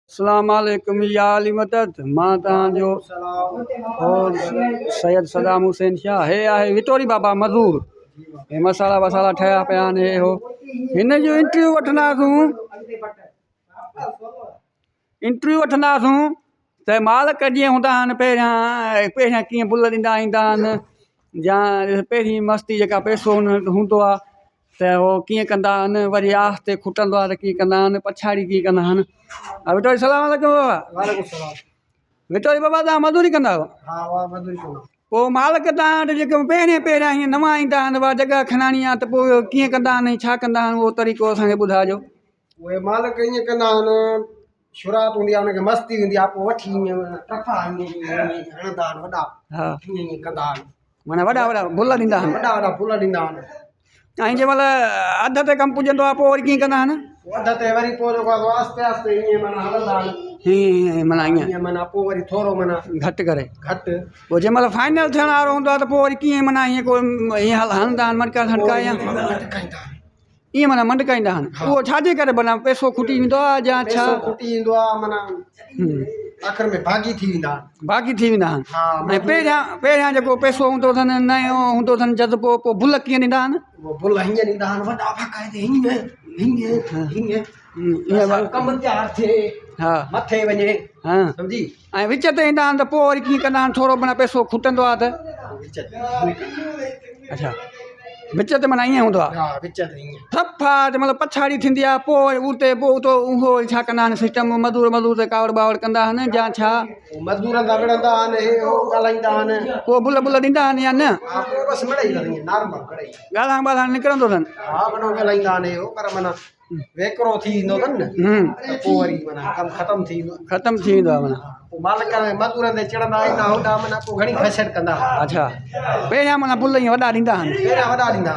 अस्सलाम वालेकुम या अली मदद मां तव्हांजो सैयद सदाम हुसैन शाह हे आहे विटोरी बाबा मज़ूर हे मसाला वसाला ठहिया पिया आहिनि हे हो हिन जो इंटरव्यू वठंदासीं त मालिक जीअं हूंदा आहिनि पहिरियां कीअं बुल ॾींदा ईंदा आहिनि या पहिरीं मस्ती जेका पैसो हूंदो आहे त उहो कीअं कंदा आहिनि वरी आस्ते खुटंदो आहे त कीअं कंदा आहिनि पछाड़ी कीअं कंदा आहिनि विटोरी सलाम वालेकुम बाबा विटोरी बाबा तव्हां मज़दूरी कंदा आहियो पोइ मालिक तव्हां वटि जेके पहिरियां हीअं नवां ईंदा आहिनि उहा जॻह खणाणी आहे त पोइ कीअं कंदा आहिनि छा कंदा आहिनि उहो तरीक़ो असांखे ॿुधाइजो उहे मालिक ईअं कंदा आहिनि शुरूआत हूंदी आहे हुनखे मस्ती हूंदी आहे पोइ वठी ईअं टका हणंदा आहिनि वॾा हा ईअं कंदा आहिनि माना वॾा वॾा बुल ॾींदा आहिनि वॾा फुल ॾींदा आहिनि ऐं जंहिं महिल अध ते कमु पुॼंदो आहे पोइ वरी कीअं कंदा आहिनि वध ते वरी पोइ जेको आहे आस्ते आस्ते ईअं माना हलंदा आहिनि हीअं माना ईअं माना पोइ वरी थोरो माना घटि करे घटि पोइ जंहिं महिल फाइनल थियण वारो हूंदो आहे त पोइ वरी कीअं माना हीअं कोई हीअं हलंदा आहिनि मटका हणका या ईअं माना मंडकाईंदा आहिनि उहो छाजे करे माना पैसो खुटी वेंदो आहे या छा खुटी ईंदो आहे माना आख़िर में भागी थी वेंदा आहिनि बाक़ी थी वेंदा आहिनि ऐं पहिरियां जेको पैसो हूंदो अथनि नयो हूंदो अथनि जज़्बो पोइ भुल कीअं ॾींदा आहिनि उहो भुल हीअं ॾींदा आहिनि वॾा बाक़ाइदे हीअं कमु तयारु थिए हा मथे वञे हा सम्झी ऐं विच ते ईंदा आहिनि त पोइ वरी कीअं कंदा आहिनि थोरो माना पैसो खुटंदो आहे त विच अच्छा विच ते माना ईअं हूंदो आहे हा विच ते ईअं सफ़ा मतिलबु पछाड़ी थींदी आहे पोइ उते उहो छा कंदा आहिनि सिस्टम मज़दूर ते कावड़ बावड़ कंदा आहिनि या छा मज़दूर सां विढ़ंदा आहिनि हे हो ॻाल्हाईंदा आहिनि पोइ बुल ॾींदा आहिनि या न हा पोइ बसि मिड़ई अथनि नॉर्मल मिड़ई ॻाल्हाइण ॿाल्हाइण निकिरंदो अथनि हा वॾो ॻाल्हाईंदा आहिनि हे हो पर माना वेकिरो थी ईंदो अथनि न त पोइ वरी माना कमु ख़तमु थी वेंदो आहे माना पोइ मालिक मज़दूरनि ते चढ़ंदा ईंदा होॾा माना पोइ घणी ख़सियत कंदा अच्छा पहिरियां माना बुल ईअं वॾा ॾींदा आहिनि पहिरियां वॾा ॾींदा